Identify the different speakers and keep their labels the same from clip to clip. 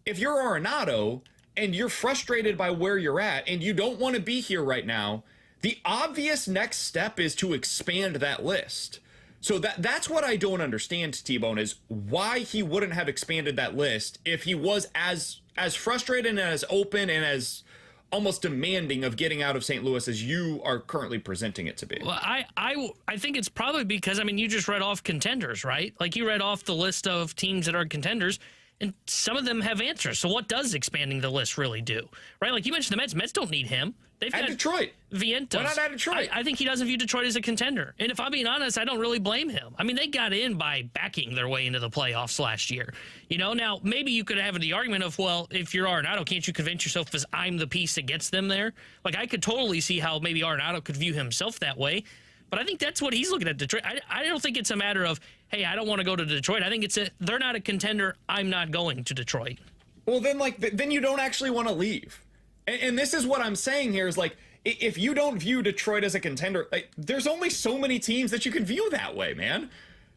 Speaker 1: if you're Arenado and you're frustrated by where you're at and you don't want to be here right now, the obvious next step is to expand that list. So that's what I don't understand, T-Bone, is why he wouldn't have expanded that list if he was as frustrated and as open and as almost demanding of getting out of St. Louis as you are currently presenting it to be.
Speaker 2: Well, I think it's probably because, I mean, you just read off contenders, right? Like, you read off the list of teams that are contenders, and some of them have answers. So what does expanding the list really do, right? Like you mentioned the Mets. Mets don't need him. They've got
Speaker 1: Detroit.
Speaker 2: Vientos.
Speaker 1: Why not add Detroit?
Speaker 2: I think he doesn't view Detroit as a contender. And if I'm being honest, I don't really blame him. I mean, they got in by backing their way into the playoffs last year. You know, now maybe you could have the argument of, well, if you're Arenado, can't you convince yourself as I'm the piece that gets them there? Like, I could totally see how maybe Arenado could view himself that way. But I think that's what he's looking at Detroit. I don't think it's a matter of, hey, I don't want to go to Detroit. I think it's they're not a contender. I'm not going to Detroit.
Speaker 1: Well, then you don't actually want to leave. And this is what I'm saying here is, like, if you don't view Detroit as a contender, like, there's only so many teams that you can view that way, man.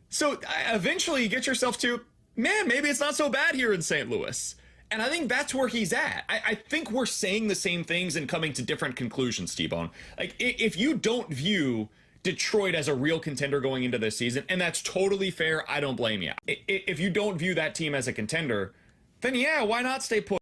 Speaker 1: So eventually you get yourself to, man, maybe it's not so bad here in St. Louis. And I think that's where he's at. I think we're saying the same things and coming to different conclusions, T-Bone. Like, if you don't view Detroit as a real contender going into this season, and that's totally fair, I don't blame you. If you don't view that team as a contender, then yeah, why not stay put?